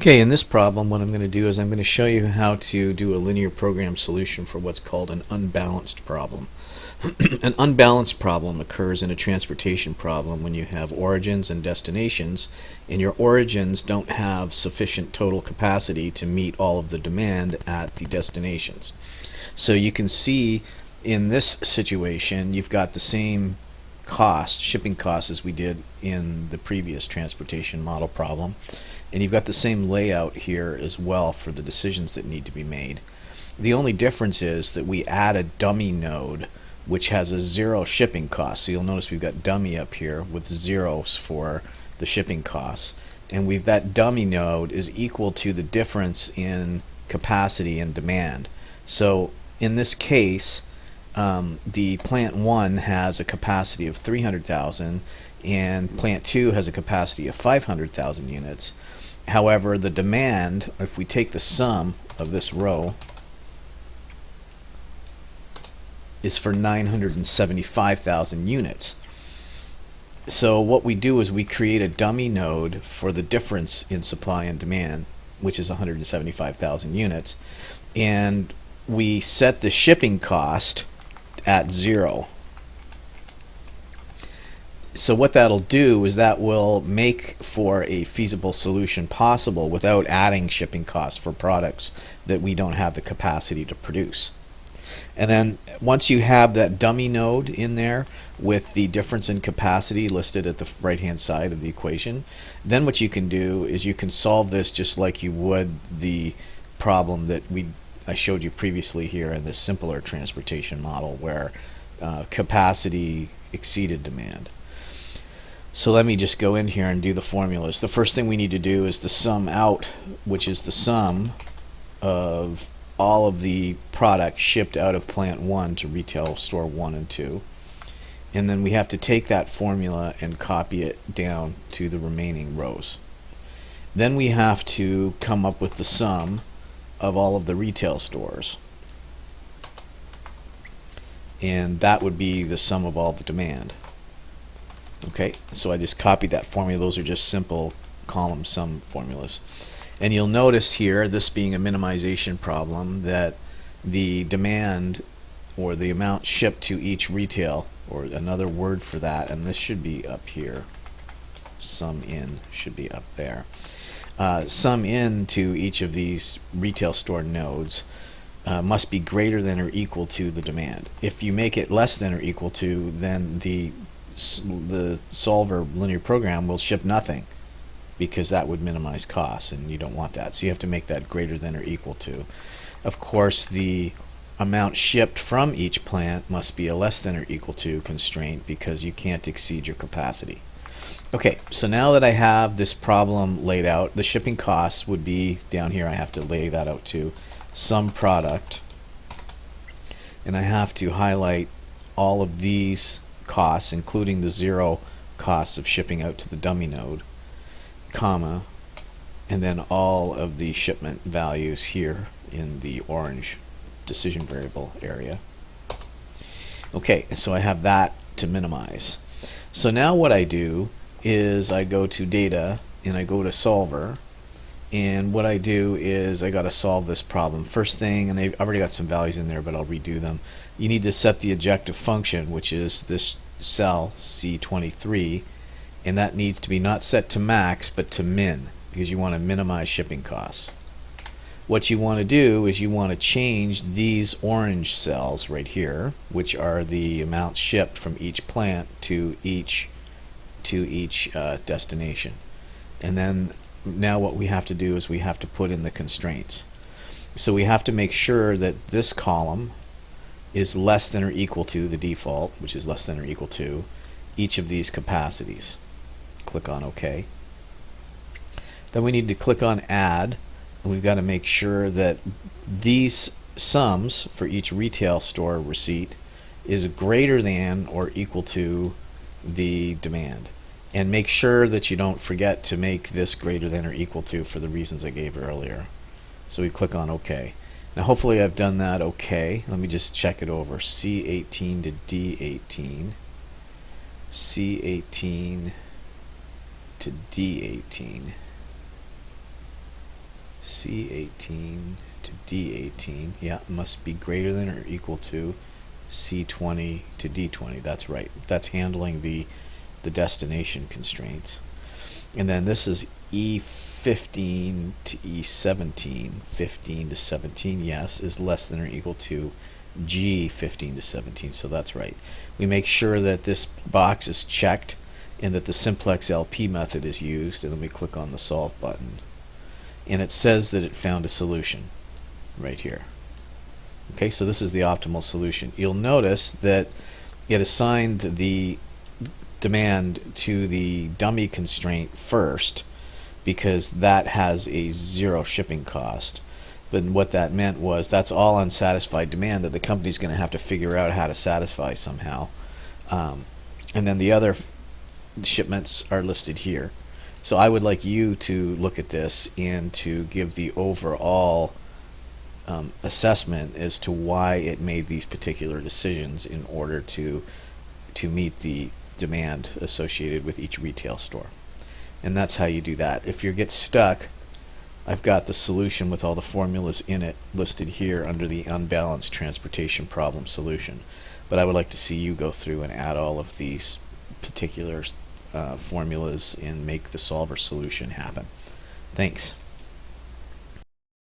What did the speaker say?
Okay, in this problem what I'm going to do is I'm going to show you how to do a linear program solution for what's called an unbalanced problem. An unbalanced problem occurs in a transportation problem when you have origins and destinations, and your origins don't have sufficient total capacity to meet all of the demand at the destinations. So you can see in this situation you've got the same cost, shipping costs, as we did in the previous transportation model problem. And you've got the same layout here as well for the decisions that need to be made. The only difference is that we add a dummy node which has a zero shipping cost. So you'll notice we've got dummy up here with zeros for the shipping costs. And that dummy node is equal to the difference in capacity and demand. So in this case, the plant 1 has a capacity of 300,000 and plant 2 has a capacity of 500,000 units. However, the demand, if we take the sum of this row, is for 975,000 units. So what we do is we create a dummy node for the difference in supply and demand, which is 175,000 units, and we set the shipping cost at 0. So what that'll do is that will make for a feasible solution possible without adding shipping costs for products that we don't have the capacity to produce. And then once you have that dummy node in there with the difference in capacity listed at the right hand side of the equation, then what you can do is you can solve this just like you would the problem that I showed you previously here in this simpler transportation model where capacity exceeded demand. So let me just go in here and do the formulas. The first thing we need to do is the sum out, which is the sum of all of the product shipped out of plant 1 to retail store 1 and 2. And then we have to take that formula and copy it down to the remaining rows. Then we have to come up with the sum of all of the retail stores. And that would be the sum of all the demand. Okay, so I just copied that formula. Those are just simple column sum formulas. And you'll notice here, this being a minimization problem, that the demand or the amount shipped to each retail, or another word for that, and this should be up here, sum in should be up there. Sum in to each of these retail store nodes must be greater than or equal to the demand. If you make it less than or equal to, then the solver linear program will ship nothing, because that would minimize costs and you don't want that. So you have to make that greater than or equal to. Of course, the amount shipped from each plant must be a less than or equal to constraint because you can't exceed your capacity. Okay, so now that I have this problem laid out, the shipping costs would be down here. I have to lay that out too. Some product, and I have to highlight all of these costs, including the zero costs of shipping out to the dummy node, comma, and then all of the shipment values here in the orange decision variable area. Okay, so I have that to minimize. So now what I do is I go to data and I go to solver, and what I do is I got to solve this problem. First thing, and I've already got some values in there but I'll redo them, you need to set the objective function, which is this cell C23, and that needs to be not set to max but to min, because you want to minimize shipping costs. What you want to do is you want to change these orange cells right here, which are the amounts shipped from each plant to each destination. And then now what we have to do is we have to put in the constraints. So we have to make sure that this column is less than or equal to the default, which is less than or equal to each of these capacities. Click on OK. Then we need to click on add, and we've got to make sure that these sums for each retail store receipt is greater than or equal to the demand. And make sure that you don't forget to make this greater than or equal to for the reasons I gave earlier. So we click on OK. Now hopefully I've done that okay. Let me just check it over. C18 to D18. C18 to D18. C18 to D18, yeah, must be greater than or equal to C20 to D20. That's right. That's handling the destination constraints. And then this is E15 to E17. 15 to 17, yes, is less than or equal to G15 to 17, so that's right. We make sure that this box is checked and that the simplex LP method is used, and then we click on the solve button. And it says that it found a solution right here. Okay, so this is the optimal solution. You'll notice that it assigned the demand to the dummy constraint first because that has a 0 shipping cost. But what that meant was that's all unsatisfied demand that the company's going to have to figure out how to satisfy somehow. And then the other shipments are listed here. So I would like you to look at this and to give the overall assessment as to why it made these particular decisions in order to meet the demand associated with each retail store. And that's how you do that. If you get stuck, I've got the solution with all the formulas in it listed here under the unbalanced transportation problem solution. But I would like to see you go through and add all of these particular formulas and make the solver solution happen. Thanks.